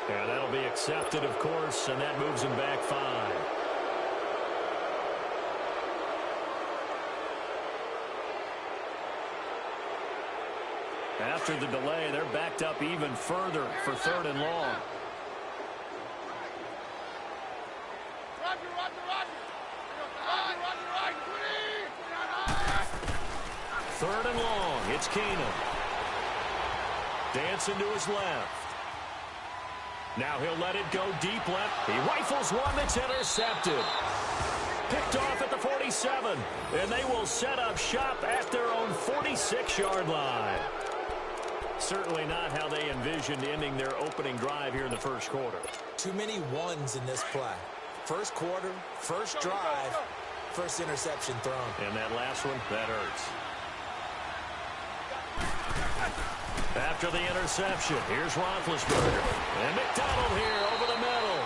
Yeah, that'll be accepted, of course, and that moves him back 5. After the delay, they're backed up even further for 3rd and long. Third and long. It's Keenum. Dancing to his left. Now he'll let it go deep left. He rifles one that's intercepted. Picked off at the 47. And they will set up shop at their own 46-yard line. Certainly not how they envisioned ending their opening drive here in the first quarter. Too many ones in this play. First quarter, first drive, first interception thrown. And that last one, that hurts. After the interception, here's Roethlisberger. And McDonald here over the middle.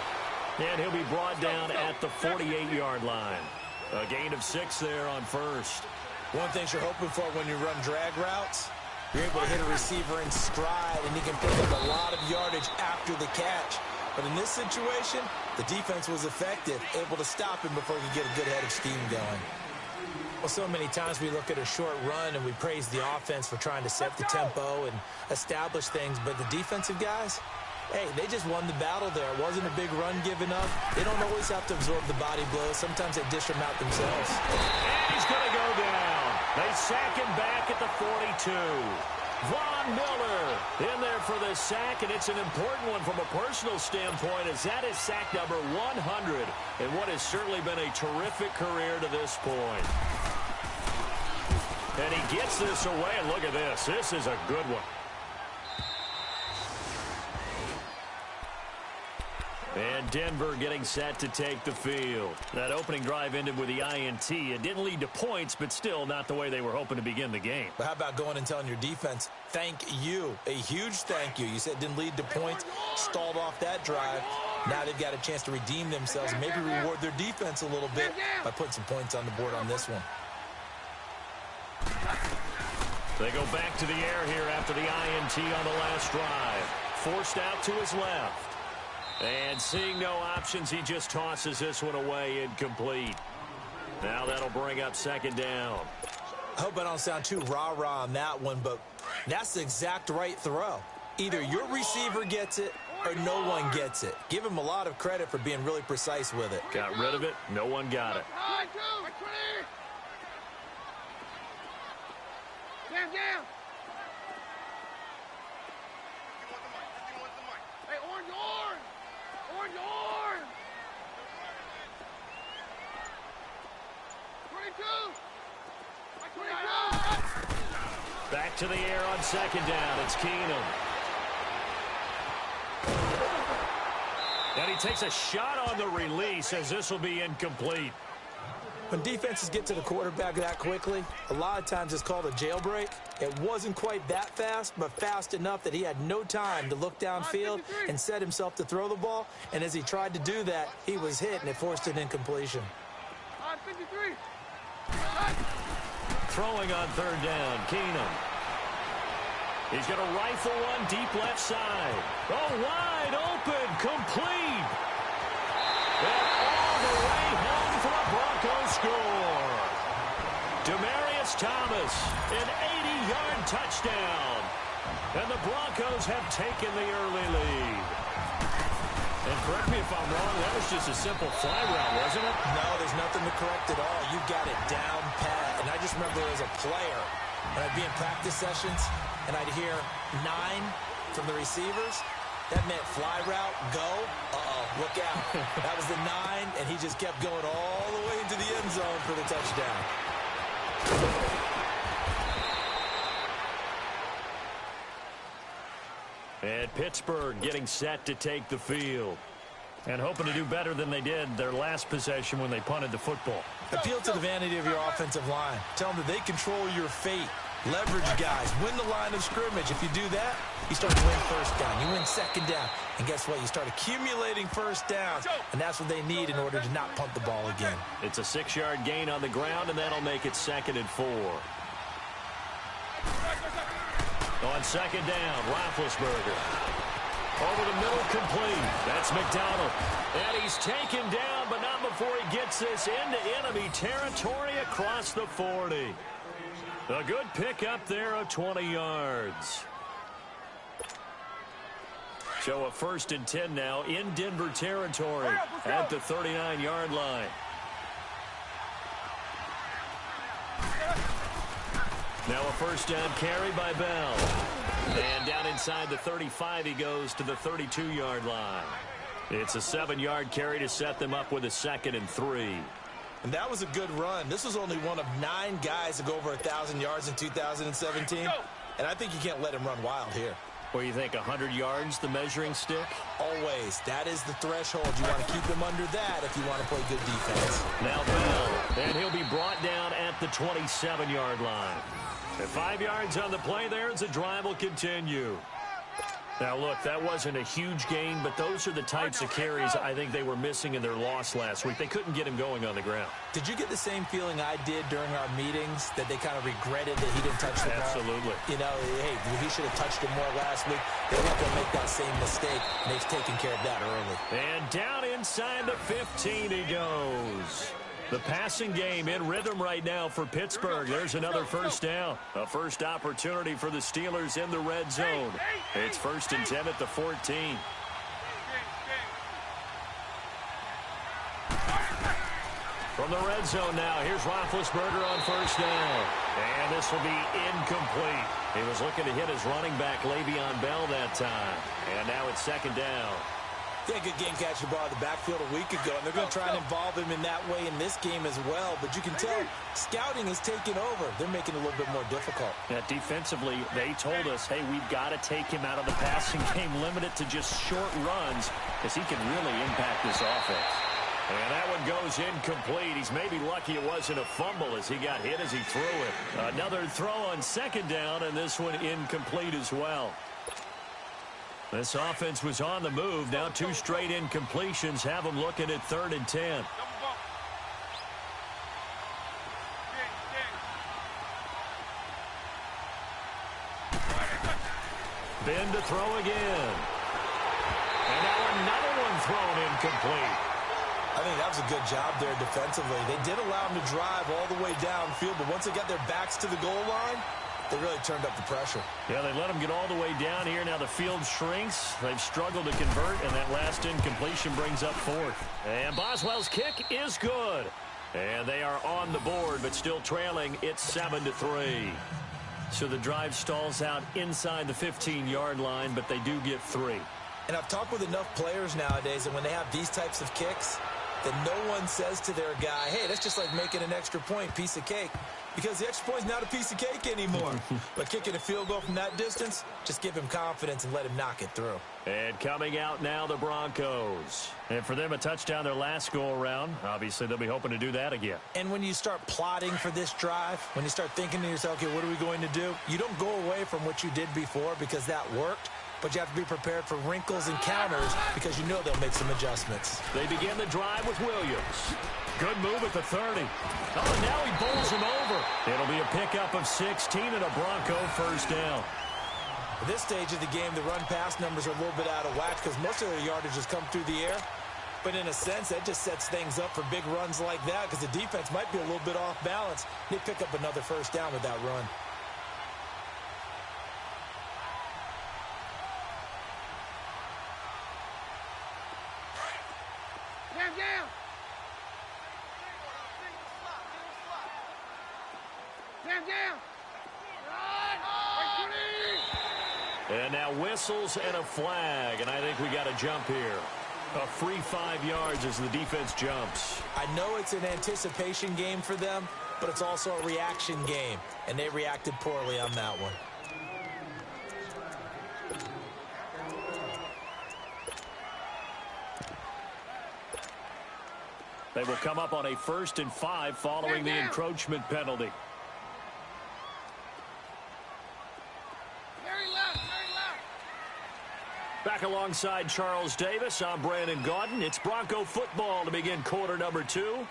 And he'll be brought down at the 48-yard line. A gain of 6 there on first. One thing you're hoping for when you run drag routes, you're able to hit a receiver in stride, and he can pick up a lot of yardage after the catch. But in this situation, the defense was effective, able to stop him before he could get a good head of steam going. Well, so many times we look at a short run and we praise the offense for trying to set the tempo and establish things, but the defensive guys, hey, they just won the battle there. It wasn't a big run given up. They don't always have to absorb the body blows. Sometimes they dish them out themselves. And he's going to go down. They sack him back at the 42. Von Miller in there for the sack, and it's an important one from a personal standpoint, as that is sack number 100 in what has certainly been a terrific career to this point. And he gets this away, and look at this. This is a good one. And Denver getting set to take the field. That opening drive ended with the INT. It didn't lead to points, but still not the way they were hoping to begin the game. But how about going and telling your defense, thank you, a huge thank you. You said it didn't lead to points, stalled off that drive. Now they've got a chance to redeem themselves and maybe reward their defense a little bit by putting some points on the board on this one. They go back to the air here after the INT on the last drive. Forced out to his left. And seeing no options, he just tosses this one away incomplete. Now that'll bring up 2nd down. I hope I don't sound too rah-rah on that one, but that's the exact right throw. Either your receiver gets it or no one gets it. Give him a lot of credit for being really precise with it. Got rid of it. No one got it. Down. Hey, orange. 22. Back to the air on 2nd down. It's Keenum. And he takes a shot on the release, as this will be incomplete. When defenses get to the quarterback that quickly, a lot of times it's called a jailbreak. It wasn't quite that fast, but fast enough that he had no time to look downfield and set himself to throw the ball. And as he tried to do that, he was hit, and it forced an incompletion. 53. Throwing on 3rd down, Keenum. He's going to rifle one deep left side. Oh, wide open, complete. And all the way home for a Broncos score. Demaryius Thomas, an 80-yard touchdown. And the Broncos have taken the early lead. And correct me if I'm wrong, that was just a simple fly route, wasn't it? No, there's nothing to correct at all. You got it down pat. And I just remember as a player, when I'd be in practice sessions, and I'd hear 9 from the receivers, that meant fly route, go, look out. That was the 9, and he just kept going all the way into the end zone for the touchdown. And Pittsburgh getting set to take the field. And hoping to do better than they did their last possession when they punted the football. Appeal to the vanity of your offensive line. Tell them that they control your fate. Leverage guys. Win the line of scrimmage. If you do that, you start to win 1st down. You win 2nd down. And guess what? You start accumulating 1st down. And that's what they need in order to not punt the ball again. It's a 6-yard gain on the ground, and that'll make it 2nd and 4. On 2nd down, Roethlisberger. Over the middle, complete. That's McDonald. And he's taken down, but not before he gets this into enemy territory across the 40. A good pick up there of 20 yards. So a 1st and 10 now in Denver territory at the 39-yard line. Now a 1st down carry by Bell. And down inside the 35 he goes to the 32-yard line. It's a 7-yard carry to set them up with a 2nd and 3. And that was a good run. This was only one of 9 guys to go over 1,000 yards in 2017. And I think you can't let him run wild here. What do you think, 100 yards, the measuring stick? Always. That is the threshold. You want to keep him under that if you want to play good defense. Now Bell, and he'll be brought down at the 27-yard line. At 5 yards on the play there as the drive will continue. Now, look, that wasn't a huge gain, but those are the types of carries I think they were missing in their loss last week. They couldn't get him going on the ground. Did you get the same feeling I did during our meetings, that they kind of regretted that he didn't touch the ball? Absolutely. You know, hey, he should have touched him more last week. They're not going to make that same mistake, and they've taken care of that early. And down inside the 15 he goes. The passing game in rhythm right now for Pittsburgh. There's another 1st down. A first opportunity for the Steelers in the red zone. It's 1st and 10 at the 14. From the red zone now, here's Roethlisberger on 1st down. And this will be incomplete. He was looking to hit his running back, Le'Veon Bell, that time. And now it's 2nd down. They had a good game catching the ball in the backfield a week ago, and they're going to try and involve him in that way in this game as well. But you can tell scouting is taking over. They're making it a little bit more difficult. Yeah, defensively, they told us, hey, we've got to take him out of the passing game, limit it to just short runs, because he can really impact this offense. And that one goes incomplete. He's maybe lucky it wasn't a fumble as he got hit as he threw it. Another throw on 2nd down, and this one incomplete as well. This offense was on the move. Now 2 straight incompletions have them looking at 3rd and 10. Ben to throw again. And now another one thrown incomplete. I think that was a good job there defensively. They did allow him to drive all the way downfield, but once they got their backs to the goal line, they really turned up the pressure. Yeah, they let them get all the way down here. Now the field shrinks. They've struggled to convert, and that last incompletion brings up 4th. And Boswell's kick is good. And they are on the board, but still trailing. It's 7-3. So the drive stalls out inside the 15-yard line, but they do get 3. And I've talked with enough players nowadays that when they have these types of kicks, that no one says to their guy, hey, that's just like making an extra point, piece of cake. Because the extra point is not a piece of cake anymore. But kicking a field goal from that distance, just give him confidence and let him knock it through. And coming out now, the Broncos. And for them, a touchdown their last go-around. Obviously, they'll be hoping to do that again. And when you start plotting for this drive, when you start thinking to yourself, okay, what are we going to do? You don't go away from what you did before because that worked. But you have to be prepared for wrinkles and counters because you know they'll make some adjustments. They begin the drive with Williams. Good move at the 30. Oh, now he bowls him over. It'll be a pickup of 16 and a Bronco 1st down. At this stage of the game, the run-pass numbers are a little bit out of whack because most of their yardage has come through the air. But in a sense, that just sets things up for big runs like that because the defense might be a little bit off balance. They pick up another 1st down with that run. And now whistles and a flag, and I think we got a jump here. A free 5 yards as the defense jumps. I know it's an anticipation game for them, but it's also a reaction game, and they reacted poorly on that one. They will come up on a 1st and 5 following the encroachment penalty. Back alongside Charles Davis, I'm Brandon Gaudin. It's Bronco football to begin quarter number 2.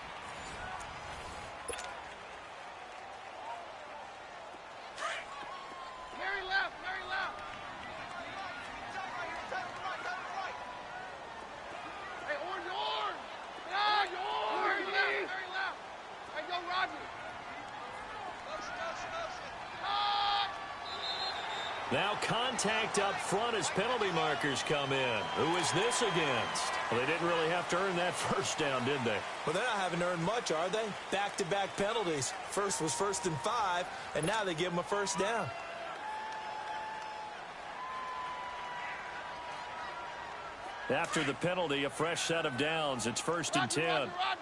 Now contact up front as penalty markers come in. Who is this against? Well, they didn't really have to earn that first down, did they? Well, they're not having earned much, are they? Back-to-back penalties. First was 1st and 5, and now they give them a first down. After the penalty, a fresh set of downs. It's 1st and 10. Roger. Roger.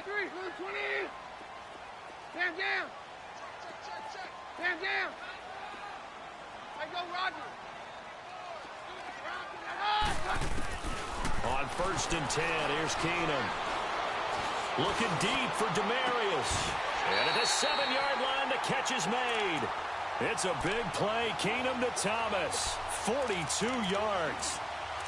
53, 20. Stand down. Stand down. Hey, go, Roger. On 1st and 10, here's Keenum. Looking deep for Demarius. And at the 7-yard line, the catch is made. It's a big play. Keenum to Thomas. 42 yards.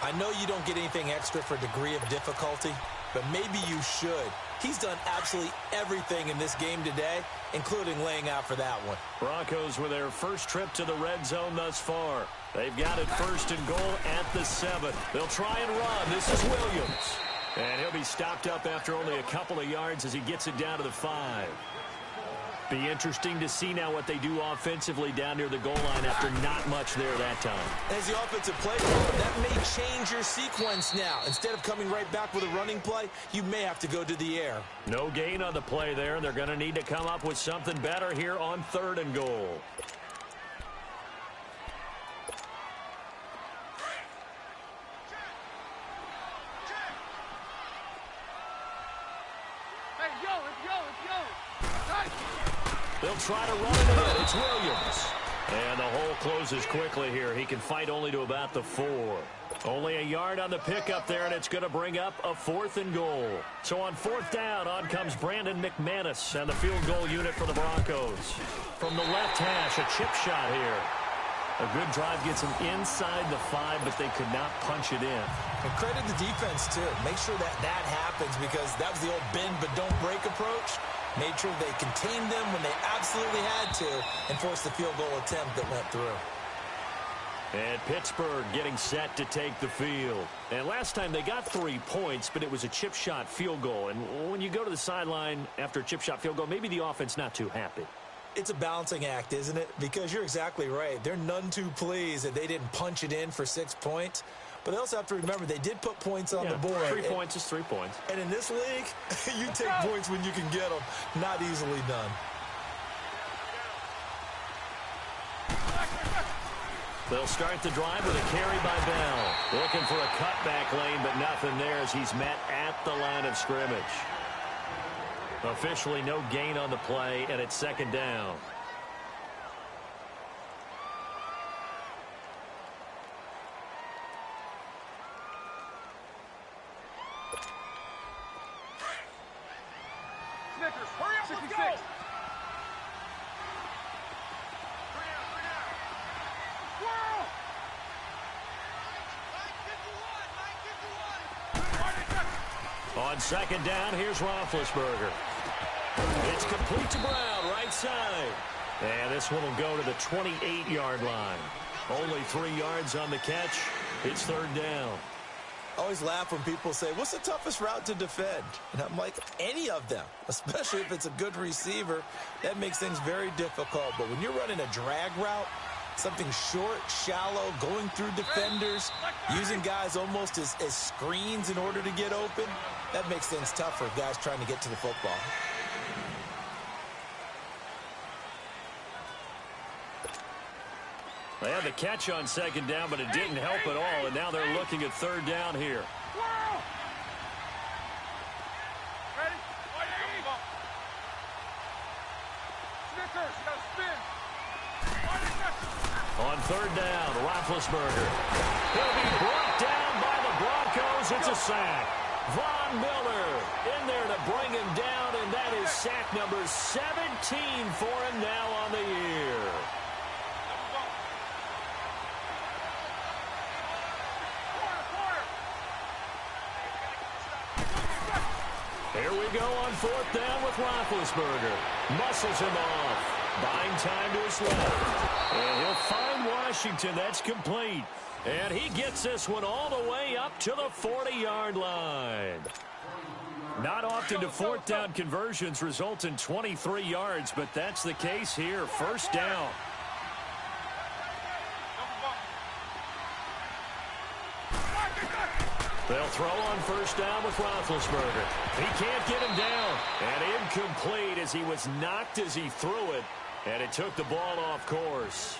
I know you don't get anything extra for degree of difficulty, but maybe you should. He's done absolutely everything in this game today, including laying out for that one. Broncos with their first trip to the red zone thus far. They've got it 1st and goal at the 7. They'll try and run. This is Williams. And he'll be stopped up after only a couple of yards as he gets it down to the 5. Be interesting to see now what they do offensively down near the goal line after not much there that time. As the offensive play caller, that may change your sequence now. Instead of coming right back with a running play, you may have to go to the air. No gain on the play there, and they're going to need to come up with something better here on 3rd and goal. Hey, let's go. They'll try to run it in. It's Williams. And the hole closes quickly here. He can fight only to about the 4. Only a yard on the pickup there, and it's going to bring up a 4th and goal. So on 4th down, on comes Brandon McManus and the field goal unit for the Broncos. From the left hash, a chip shot here. A good drive gets them inside the 5, but they could not punch it in. And credit the defense, too. Make sure that happens, because that was the old bend but don't break approach. Made sure they contained them when they absolutely had to and forced the field goal attempt that went through. And Pittsburgh getting set to take the field. And last time they got 3 points, but it was a chip shot field goal. And when you go to the sideline after a chip shot field goal, maybe the offense not too happy. It's a balancing act, isn't it? Because you're exactly right. They're none too pleased that they didn't punch it in for 6 points. But they also have to remember they did put points on the board. 3 points is 3 points. And in this league, you take points when you can get them. Not easily done. They'll start the drive with a carry by Bell. Looking for a cutback lane, but nothing there as he's met at the line of scrimmage. Officially no gain on the play, and it's 2nd down. Snickers, hurry up, 66. Let's go. On 2nd down, here's Roethlisberger. It's complete to Brown, right side. And this one will go to the 28-yard line. Only 3 yards on the catch. It's 3rd down. I always laugh when people say, what's the toughest route to defend? And I'm like, any of them, especially if it's a good receiver. That makes things very difficult. But when you're running a drag route, something short, shallow, going through defenders, using guys almost as screens in order to get open, that makes things tough for guys trying to get to the football. They had the catch on 2nd down, but it didn't help at all, and now they're looking at 3rd down here. Ready? Snickers, you gotta spin. On 3rd down, Roethlisberger. He'll be brought down by the Broncos. It's a sack. Von Miller in there to bring him down, and that is sack number 17 for him now on the year. Here we go on 4th down with Roethlisberger. Muscles him off. Buying time to his left. And he'll find Washington. That's complete. And he gets this one all the way up to the 40-yard line. Not often do fourth down conversions result in 23 yards, but that's the case here. First down. They'll throw on first down with Roethlisberger. He can't get him down. And incomplete as he was knocked as he threw it. And it took the ball off course.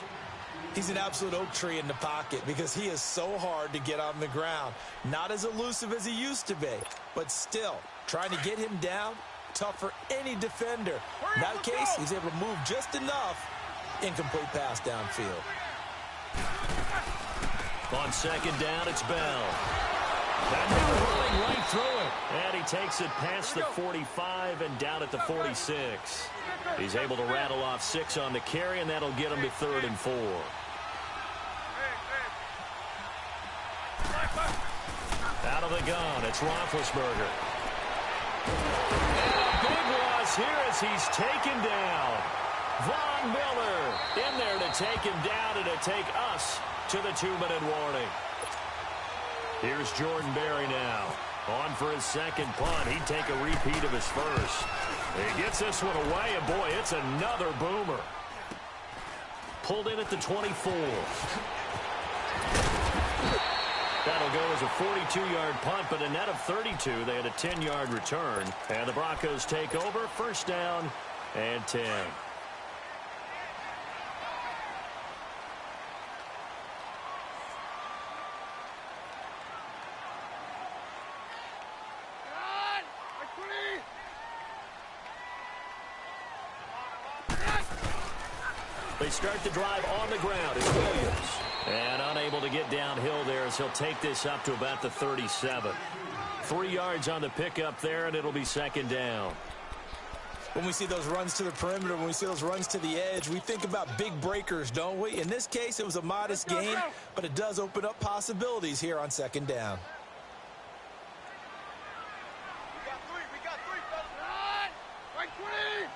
He's an absolute oak tree in the pocket because he is so hard to get on the ground. Not as elusive as he used to be, but still, trying to get him down, tough for any defender. In that case, he's able to move just enough. Incomplete pass downfield. On second down, it's Bell. And now running right through it. And he takes it past the 45 and down at the 46. He's able to rattle off 6 on the carry, and that'll get him to 3rd and 4. Out of the gun, it's Roethlisberger. And a big loss here as he's taken down. Von Miller in there to take him down and to take us to the 2-minute warning. Here's Jordan Berry now. On for his second punt. He'd take a repeat of his first. He gets this one away, and boy, it's another boomer. Pulled in at the 24. That'll go as a 42-yard punt, but a net of 32. They had a 10-yard return. And the Broncos take over. First down and 10. They start the drive on the ground. It's Williams. And unable to get downhill there as he'll take this up to about the 37. 3 yards on the pickup there, and it'll be second down. When we see those runs to the perimeter, when we see those runs to the edge, we think about big breakers, don't we? In this case, it was a modest gain, but it does open up possibilities here on second down. We got three, fellas. Right 20.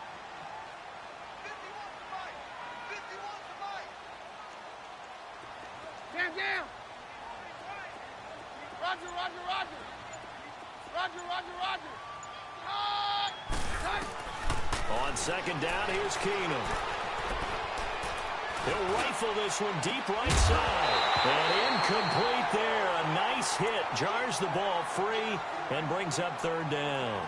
51 to Mike. Down. Roger. On second down, here's Keenum. He'll rifle this one deep right side. And incomplete there. A nice hit. Jars the ball free and brings up 3rd down.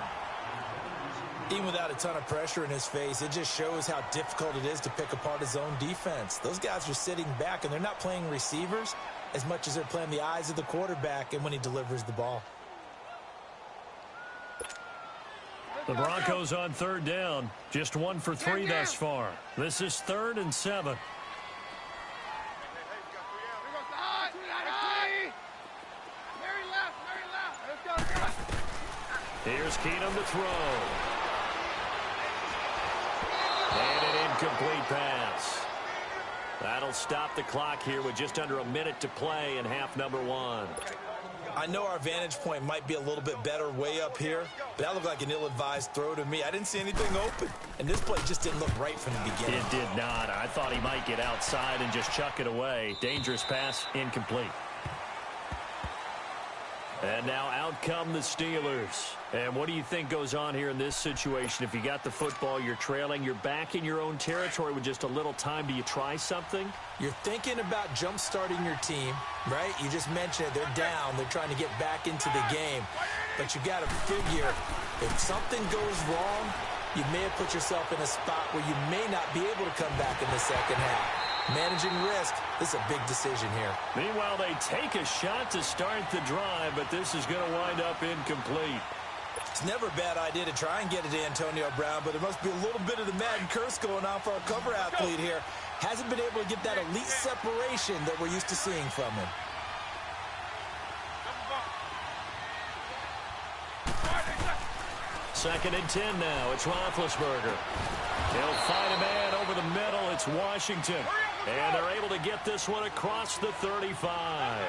Even without a ton of pressure in his face, it just shows how difficult it is to pick apart his own defense. Those guys are sitting back, and they're not playing receivers as much as they're playing the eyes of the quarterback and when he delivers the ball. The Broncos on 3rd down. Just 1 for 3 thus far. This is 3rd and 7. Here's Keenum to throw. And an incomplete pass. That'll stop the clock here with just under a minute to play in half number 1. I know our vantage point might be a little bit better way up here, but that looked like an ill-advised throw to me. I didn't see anything open, and this play just didn't look right from the beginning. It did not. I thought he might get outside and just chuck it away. Dangerous pass, incomplete. And now out come the Steelers. And what do you think goes on here in this situation? If you got the football, you're trailing, you're back in your own territory with just a little time. Do you try something? You're thinking about jump-starting your team, right? You just mentioned it. They're down. They're trying to get back into the game. But you got to figure if something goes wrong, you may have put yourself in a spot where you may not be able to come back in the second half. Managing risk, this is a big decision here. Meanwhile, they take a shot to start the drive, but this is going to wind up incomplete. It's never a bad idea to try and get it to Antonio Brown, but there must be a little bit of the Madden curse going on for our cover athlete here. Hasn't been able to get that elite separation that we're used to seeing from him. Second and 10 now. It's Roethlisberger. He'll find a man over the middle. It's Washington. And they're able to get this one across the 35.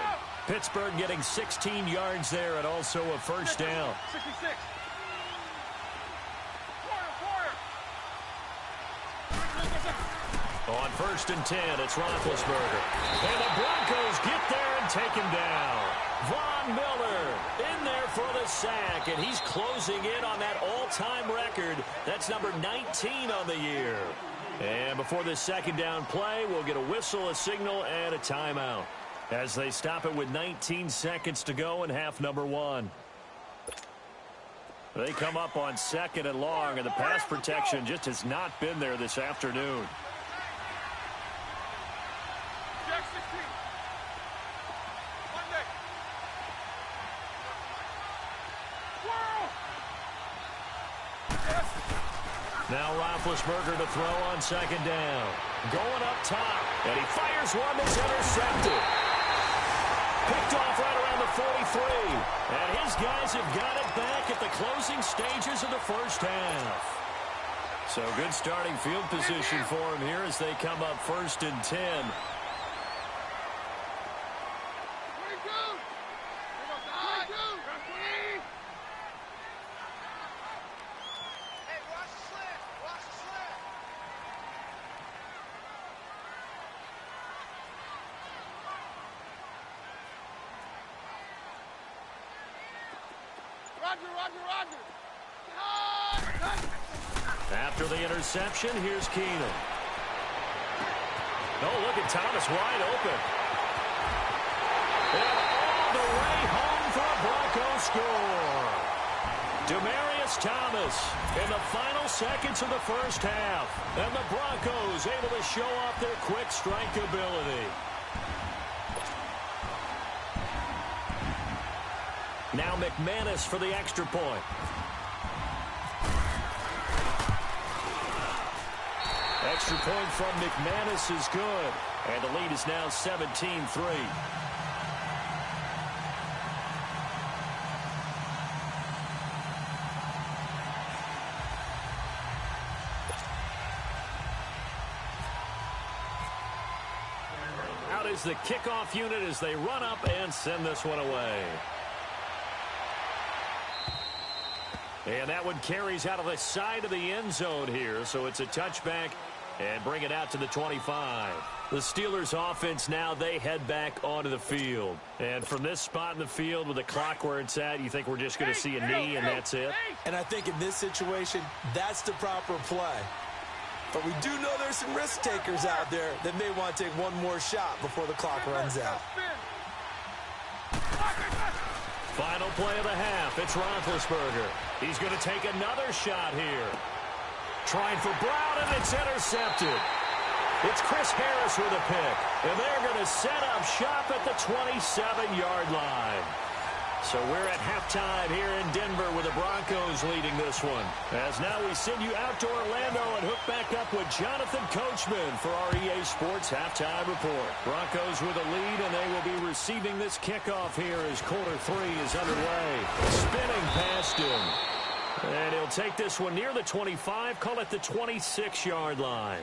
Pittsburgh getting 16 yards there and also a first down. 66. On first and 10, it's Roethlisberger. And the Broncos get there and take him down. Von Miller in there for the sack, and he's closing in on that all-time record. That's number 19 on the year. And before this second down play, we'll get a whistle, a signal, and a timeout as they stop it with 19 seconds to go in half number 1. They come up on 2nd and long, and the pass protection just has not been there this afternoon. Now Roethlisberger to throw on 2nd down. Going up top, and he fires one that's intercepted. Picked off right around the 43. And his guys have got it back at the closing stages of the first half. So good starting field position for him here as they come up 1st and 10. After the interception, here's Keenum. Oh, look at Thomas wide open. And all the way home for a Broncos score. Demaryius Thomas in the final seconds of the first half. And the Broncos able to show off their quick strike ability. Now McManus for the extra point. Extra point from McManus is good. And the lead is now 17-3. Out is the kickoff unit as they run up and send this one away. And that one carries out of the side of the end zone here, so it's a touchback and bring it out to the 25. The Steelers offense now, they head back onto the field. And from this spot in the field with the clock where it's at, you think we're just going to see a knee and that's it? And I think in this situation, that's the proper play. But we do know there's some risk takers out there that may want to take one more shot before the clock runs out. Final play of the half. It's Roethlisberger. He's going to take another shot here. Trying for Brown, and it's intercepted. It's Chris Harris with a pick. And they're going to set up shop at the 27-yard line. So we're at halftime here in Denver with the Broncos leading this one. As now we send you out to Orlando and hook back up with Jonathan Coachman for our EA Sports Halftime Report. Broncos with a lead, and they will be receiving this kickoff here as quarter 3 is underway. Spinning past him. And he'll take this one near the 25, call it the 26-yard line.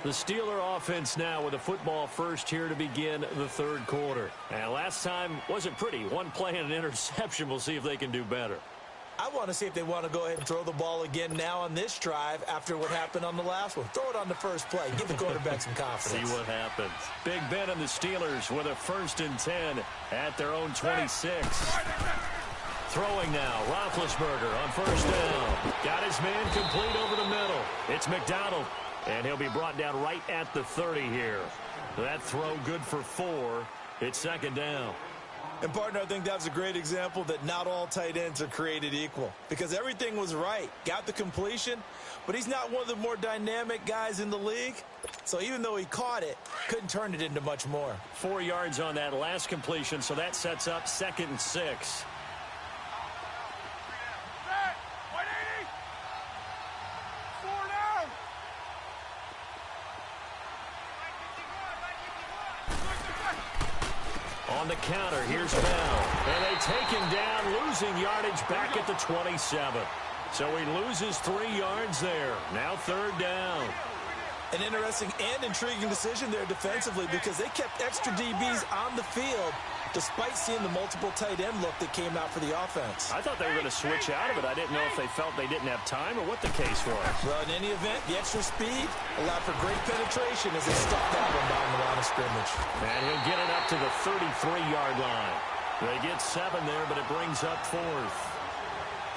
The Steeler offense now with a football first here to begin the third quarter. And last time wasn't pretty. One play and an interception. We'll see if they can do better. I want to see if they want to go ahead and throw the ball again now on this drive after what happened on the last one. Throw it on the first play. Give the quarterback some confidence. See what happens. Big Ben and the Steelers with a 1st and 10 at their own 26. Throwing now, Roethlisberger on 1st down. Got his man complete over the middle. It's McDonald. And he'll be brought down right at the 30 here. That throw good for 4. It's 2nd down. And, partner, I think that's a great example that not all tight ends are created equal. Because everything was right. Got the completion, but he's not one of the more dynamic guys in the league. So even though he caught it, couldn't turn it into much more. 4 yards on that last completion, so that sets up 2nd and 6. On the counter, here's Bell. And they take him down, losing yardage back at the 27. So he loses 3 yards there. Now 3rd down. An interesting and intriguing decision there defensively because they kept extra DBs on the field despite seeing the multiple tight end look that came out for the offense. I thought they were going to switch out of it. I didn't know if they felt they didn't have time or what the case was. Well, in any event, the extra speed allowed for great penetration as they stuck that one down the line of scrimmage. And he'll get it up to the 33-yard line. They get 7 there, but it brings up 4th.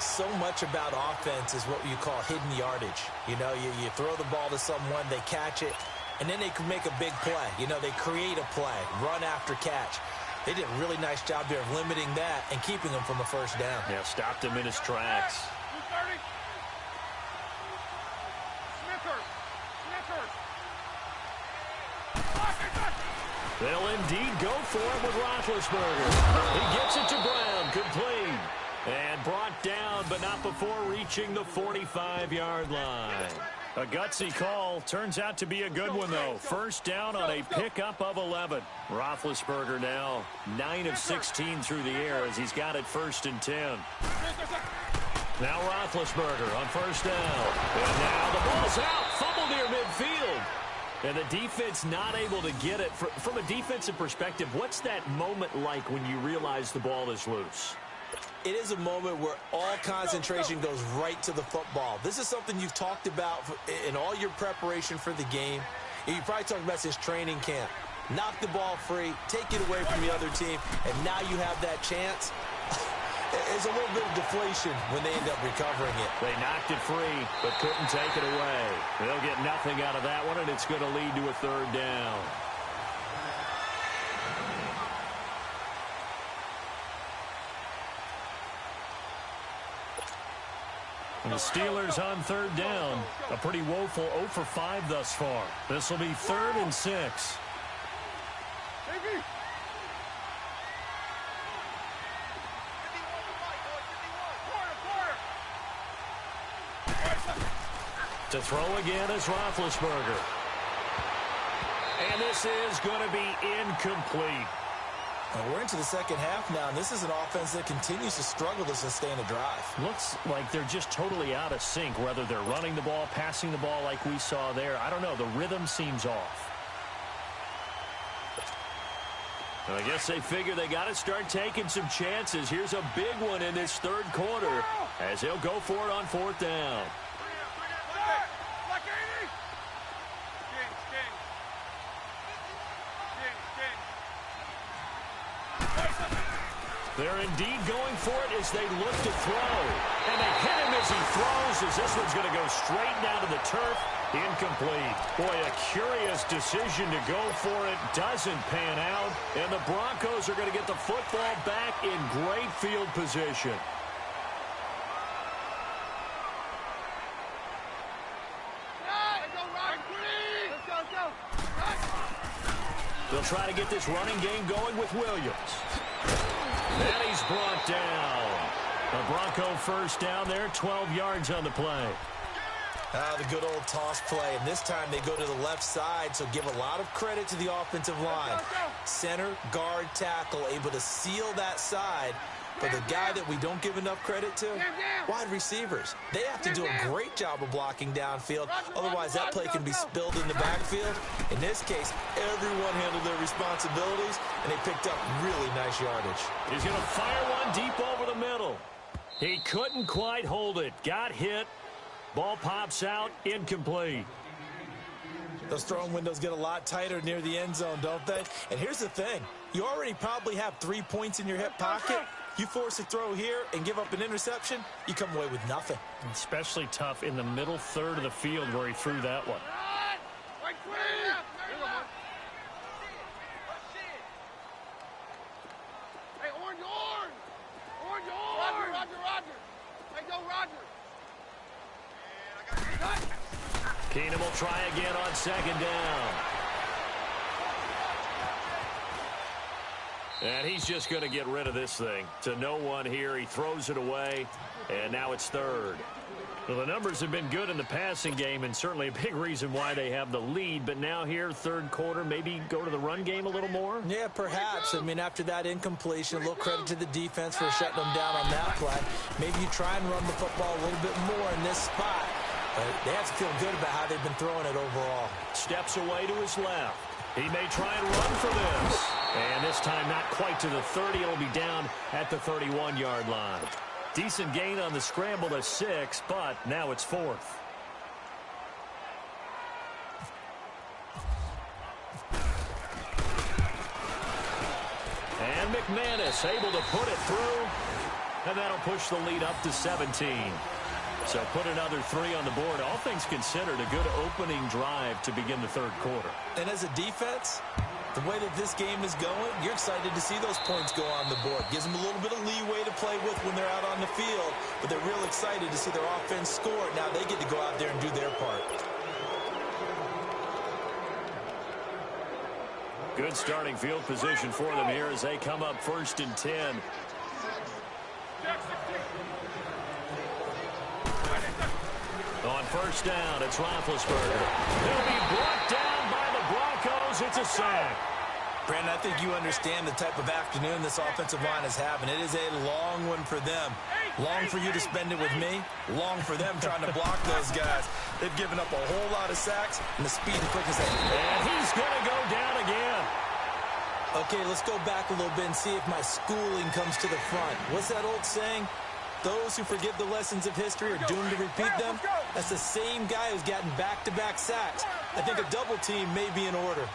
So much about offense is what you call hidden yardage. You know, you throw the ball to someone, they catch it, and then they can make a big play. You know, they create a play, run after catch. They did a really nice job there of limiting that and keeping him from a first down. Yeah, stopped him in his tracks. 230. Smithers. They'll indeed go for it with Roethlisberger. He gets it to Brown, complete. And brought down, but not before reaching the 45-yard line. A gutsy call. Turns out to be a good one, though. First down on a pickup of 11. Roethlisberger now 9 of 16 through the air as he's got it 1st and 10. Now Roethlisberger on first down. And now the ball's out. Fumble near midfield. And the defense not able to get it. From a defensive perspective, what's that moment like when you realize the ball is loose? It is a moment where all concentration goes right to the football. This is something you've talked about in all your preparation for the game. You probably talked about since training camp. Knock the ball free, take it away from the other team, and now you have that chance. There's a little bit of deflation when they end up recovering it. They knocked it free, but couldn't take it away. They'll get nothing out of that one, and it's going to lead to a 3rd down. The Steelers on 3rd down. A pretty woeful 0 for 5 thus far. This will be 3rd and 6. To throw again is Roethlisberger. And this is going to be incomplete. And we're into the second half now, and this is an offense that continues to struggle to sustain a drive. Looks like they're just totally out of sync, whether they're running the ball, passing the ball like we saw there. I don't know. The rhythm seems off. I guess they figure they got to start taking some chances. Here's a big one in this 3rd quarter as they'll go for it on 4th down. They're indeed going for it as they look to throw. And they hit him as he throws, as this one's going to go straight down to the turf. Incomplete. Boy, a curious decision to go for it. Doesn't pan out. And the Broncos are going to get the football back in great field position. They'll try to get this running game going with Williams. And he's brought down. A Bronco first down there, 12 yards on the play. The good old toss play, and this time they go to the left side, so give a lot of credit to the offensive line. Center, guard, tackle, able to seal that side. But the guy that we don't give enough credit to, wide receivers. They have to do a great job of blocking downfield. Otherwise, that play can be spilled in the backfield. In this case, everyone handled their responsibilities, and they picked up really nice yardage. He's going to fire one deep over the middle. He couldn't quite hold it. Got hit. Ball pops out. Incomplete. Those throwing windows get a lot tighter near the end zone, don't they? And here's the thing. You already probably have 3 points in your hip pocket. You force a throw here and give up an interception, you come away with nothing. Especially tough in the middle 1/3 of the field where he threw that one. Hey, orange. Roger. Hey, go, Roger. Keenum will try again on 2nd down. And he's just going to get rid of this thing. To no one here. He throws it away, and now it's 3rd. Well, the numbers have been good in the passing game, and certainly a big reason why they have the lead. But now here, 3rd quarter, maybe go to the run game a little more? Yeah, perhaps. I mean, after that incompletion, a little credit to the defense for shutting them down on that play. Maybe you try and run the football a little bit more in this spot. But they have to feel good about how they've been throwing it overall. Steps away to his left. He may try and run for this. And this time not quite to the 30. It'll be down at the 31-yard line. Decent gain on the scramble to 6, but now it's 4th. And And McManus able to put it through. And that'll push the lead up to 17. So put another 3 on the board. All things considered, a good opening drive to begin the third quarter. And as a defense, the way that this game is going, you're excited to see those points go on the board. Gives them a little bit of leeway to play with when they're out on the field. But they're real excited to see their offense score. Now they get to go out there and do their part. Good starting field position for them here as they come up 1st and 10. On 1st down, it's Roethlisberger. He'll be brought down by the Broncos. It's a sack. Brandon, I think you understand the type of afternoon this offensive line is having. It is a long one for them. Long for you to spend it with me. Long for them trying to block those guys. They've given up a whole lot of sacks, and the speed and quickness. And he's going to go down again. Okay, let's go back a little bit and see if my schooling comes to the front. What's that old saying? Those who forget the lessons of history are doomed to repeat them. That's the same guy who's gotten back-to-back sacks. I think a double team may be in order.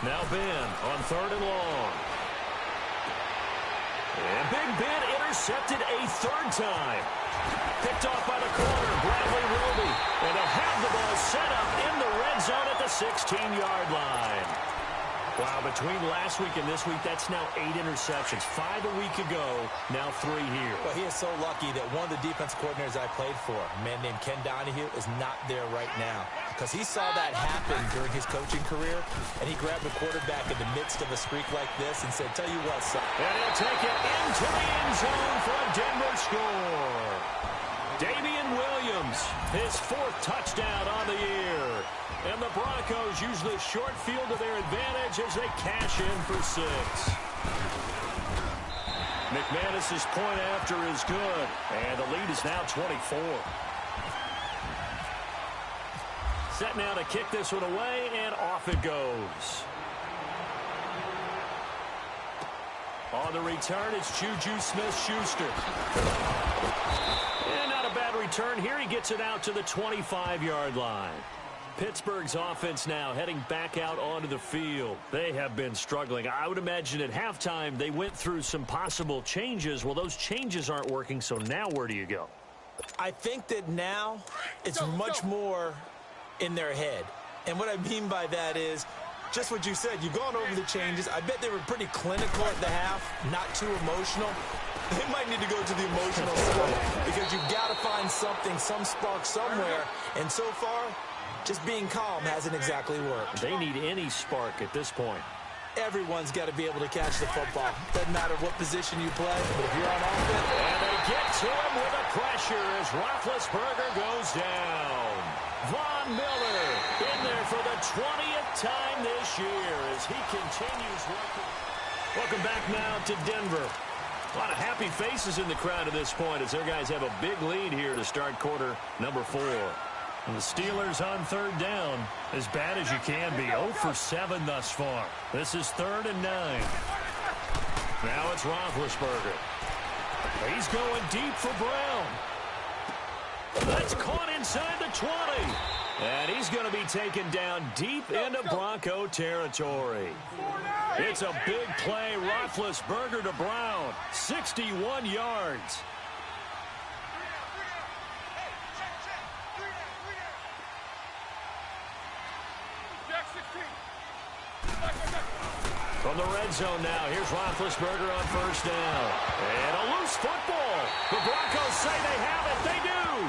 Now Ben on 3rd and long. And Big Ben intercepted a 3rd time. Picked off by the corner, Bradley Roby. And they'll have the ball set up in the red zone at the 16-yard line. Wow, between last week and this week, that's now 8 interceptions. 5 a week ago, now 3 here. Well, he is so lucky that one of the defense coordinators I played for, a man named Ken Donahue, is not there right now. Because he saw that happen during his coaching career, and he grabbed the quarterback in the midst of a streak like this and said, tell you what, son. And he'll take it into the end zone for a Denver score. Damian Williams, his 4th touchdown on the year. And the Broncos use the short field to their advantage as they cash in for 6. McManus's point after is good. And the lead is now 24. Set now to kick this one away, and off it goes. On the return, it's Juju Smith-Schuster. And not a bad return here. He gets it out to the 25-yard line. Pittsburgh's offense now heading back out onto the field. They have been struggling. I would imagine at halftime they went through some possible changes. Well, those changes aren't working, so now where do you go? I think that now it's much more in their head. And what I mean by that is just what you said. You've gone over the changes. I bet they were pretty clinical at the half, not too emotional. They might need to go to the emotional side because you've got to find something, some spark somewhere. And so far, just being calm hasn't exactly worked. They need any spark at this point. Everyone's got to be able to catch the football. Doesn't matter what position you play, but if you're on offense. And they get to him with a pressure as Roethlisberger goes down. Von Miller in there for the 20th time this year as he continues working. Welcome back now to Denver. A lot of happy faces in the crowd at this point as their guys have a big lead here to start quarter number 4. And the Steelers on 3rd down, as bad as you can be. 0 for 7 thus far. This is 3rd and 9. Now it's Roethlisberger. He's going deep for Brown. That's caught inside the 20. And he's going to be taken down deep into Bronco territory. It's a big play. Roethlisberger to Brown. 61 yards. From the red zone now, here's Roethlisberger on 1st down. And a loose football. The Broncos say they have it. They do.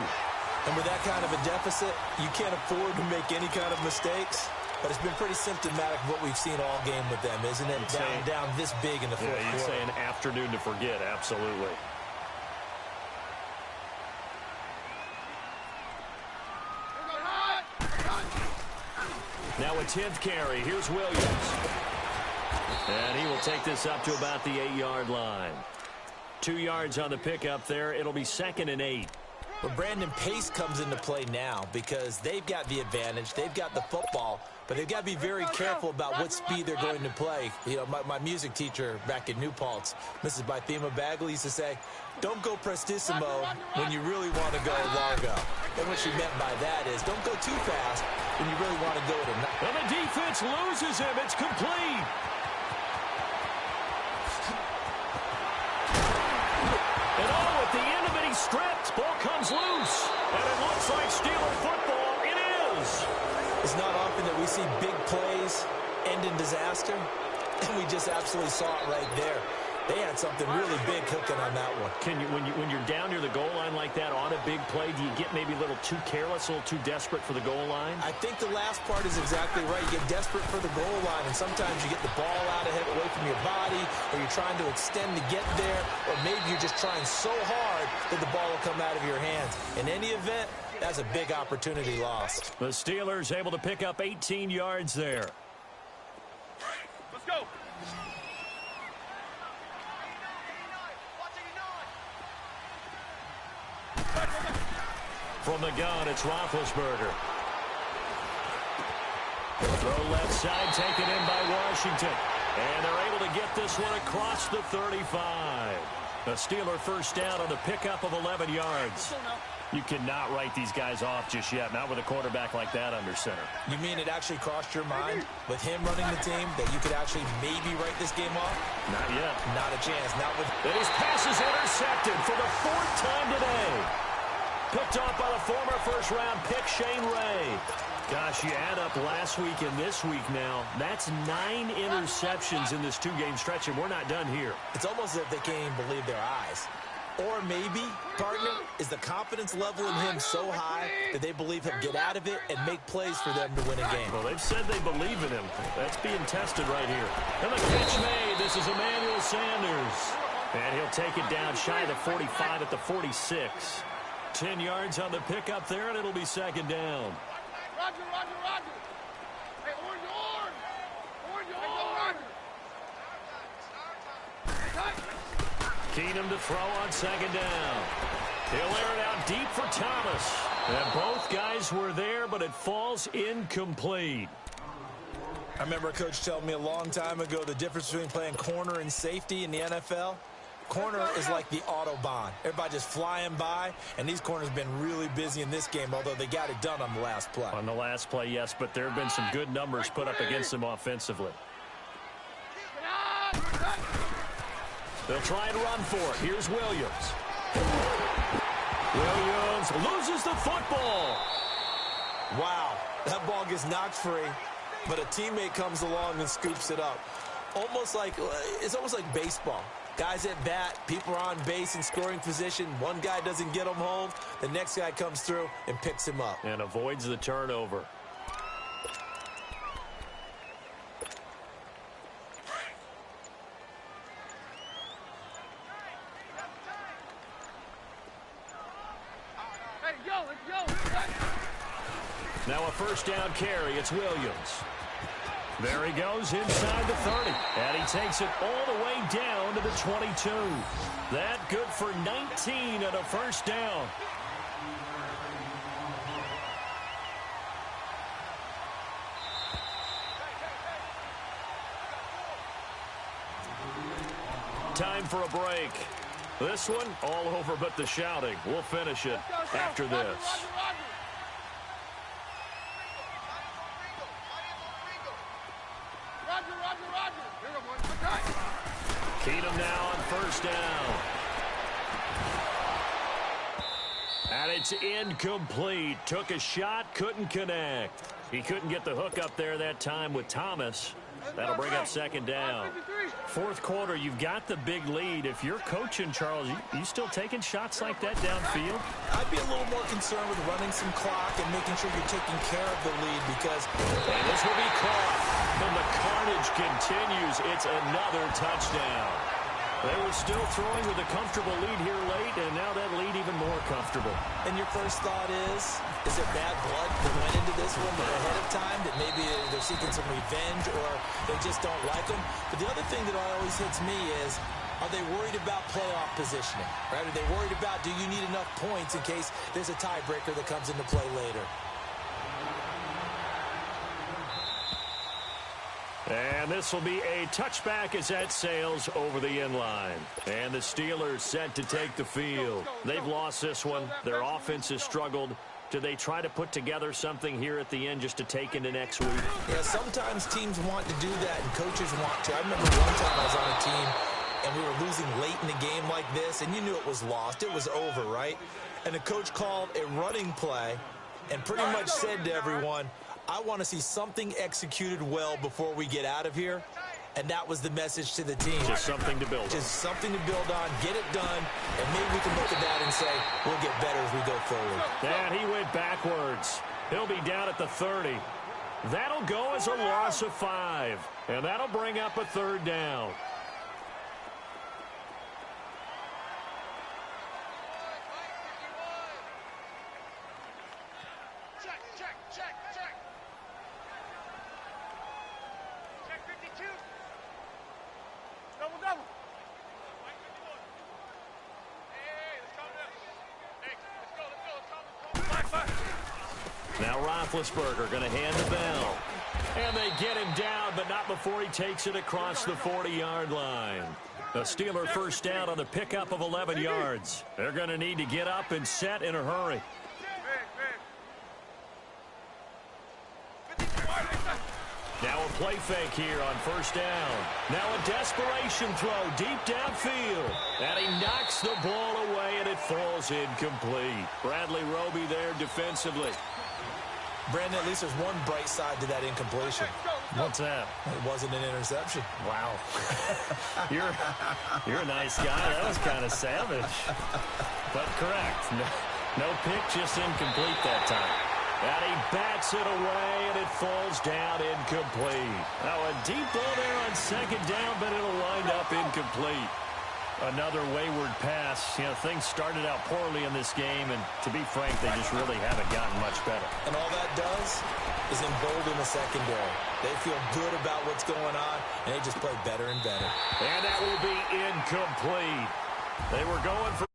And with that kind of a deficit, you can't afford to make any kind of mistakes. But it's been pretty symptomatic of what we've seen all game with them, isn't it? Down this big in the fourth quarter. Yeah, you'd say an afternoon to forget. Absolutely. Now a 10th carry. Here's Williams. And he will take this up to about the 8-yard line. 2 yards on the pickup there. It'll be 2nd and 8. Well, Brandon, pace comes into play now because they've got the advantage. They've got the football, but they've got to be very careful about what speed they're going to play. You know, my music teacher back in New Paltz, Mrs. Bythema Bagley, used to say, don't go prestissimo when you really want to go largo. And what she meant by that is don't go too fast when you really want to go to. And the defense loses him. It's complete. And at the end of it, he's stripped. Ball comes loose. And it looks like Steeler football. It is. It's not often that we see big plays end in disaster, and we just absolutely saw it right there. They had something really big cooking on that one. When you're down near the goal line like that on a big play, do you get maybe a little too careless, a little too desperate for the goal line? I think the last part is exactly right. You get desperate for the goal line, and sometimes you get the ball out ahead, away from your body, or you're trying to extend to get there, or maybe you're just trying so hard that the ball will come out of your hands. In any event, that's a big opportunity lost. The Steelers able to pick up 18 yards there. Let's go. From the gun, it's Roethlisberger. Throw left side, taken in by Washington. And they're able to get this one across the 35. The Steeler first down on the pickup of 11 yards. You cannot write these guys off just yet, not with a quarterback like that under center. You mean it actually crossed your mind with him running the team that you could actually maybe write this game off? Not yet. Not a chance. Not with. And his pass is intercepted for the 4th time today. Picked off by the former first-round pick, Shane Ray. Gosh, you add up last week and this week now, that's 9 interceptions in this 2-game stretch, and we're not done here. It's almost as if they can't even believe their eyes. Or maybe, partner, is the confidence level in him so high that they believe he'll get out of it and make plays for them to win a game. Well, they've said they believe in him. That's being tested right here. And the catch made. This is Emmanuel Sanders. And he'll take it down shy of the 45 at the 46. 10 yards on the pickup there, and it'll be second down. Roger, Roger, Roger. Hey, orange, orange. Orange, orange. Keenum to throw on second down. He'll air it out deep for Thomas. And both guys were there, but it falls incomplete. I remember a coach telling me a long time ago the difference between playing corner and safety in the NFL. Corner is like the Autobahn. Everybody just flying by, and these corners have been really busy in this game, although they got it done on the last play. On the last play, yes, but there have been some good numbers put up against them offensively. They'll try and run for it. Here's Williams. Williams loses the football. Wow, that ball gets knocked free, but a teammate comes along and scoops it up. It's almost like baseball. Guys at bat, people are on base in scoring position. One guy doesn't get him home. The next guy comes through and picks him up. And avoids the turnover. Hey, yo, let's go. Now a first down carry. It's Williams. There he goes inside the 30. And he takes it all the way down to the 22. That good for 19 and a first down. Time for a break. This one all over but the shouting. We'll finish it after this. Keenum now on first down. And it's incomplete. Took a shot, couldn't connect. He couldn't get the hook up there that time with Thomas. That'll bring up second down. Fourth quarter, you've got the big lead. If you're coaching, Charles, you still taking shots like that downfield? I'd be a little more concerned with running some clock and making sure you're taking care of the lead because... And this will be caught. And the carnage continues. It's another touchdown. They were still throwing with a comfortable lead here late, and now that lead even more comfortable. And your first thought is there bad blood that went into this one ahead of time, that maybe they're seeking some revenge or they just don't like them? But the other thing that always hits me is, are they worried about playoff positioning? Right? Are they worried about, do you need enough points in case there's a tiebreaker that comes into play later? And this will be a touchback as that sails over the inline. And the Steelers set to take the field. They've lost this one. Their offense has struggled. Do they try to put together something here at the end just to take into next week? Yeah, sometimes teams want to do that and coaches want to. I remember one time I was on a team and we were losing late in the game like this, and you knew it was lost. It was over, right? And the coach called a running play and pretty much said to everyone, I want to see something executed well before we get out of here. And that was the message to the team. Just something to build on. Just something to build on, get it done, and maybe we can look at that and say, we'll get better as we go forward. And he went backwards. He'll be down at the 30. That'll go as a loss of 5. And that'll bring up a 3rd down. Now Roethlisberger going to hand the bell. And they get him down, but not before he takes it across the 40-yard line. A Steeler first down on the pickup of 11 yards. They're going to need to get up and set in a hurry. Now a play fake here on first down. Now a desperation throw deep downfield. And he knocks the ball away, and it falls incomplete. Bradley Roby there defensively. Brandon, at least there's one bright side to that incompletion. What's that? It wasn't an interception. Wow. You're a nice guy. That was kind of savage. But correct. No pick, just incomplete that time. And he bats it away, and it falls down incomplete. Now a deep ball there on second down, but it'll wind up incomplete. Another wayward pass. You know, things started out poorly in this game, and to be frank, they just really haven't gotten much better. And all that does is embolden the secondary. They feel good about what's going on, and they just play better and better. And that will be incomplete. They were going for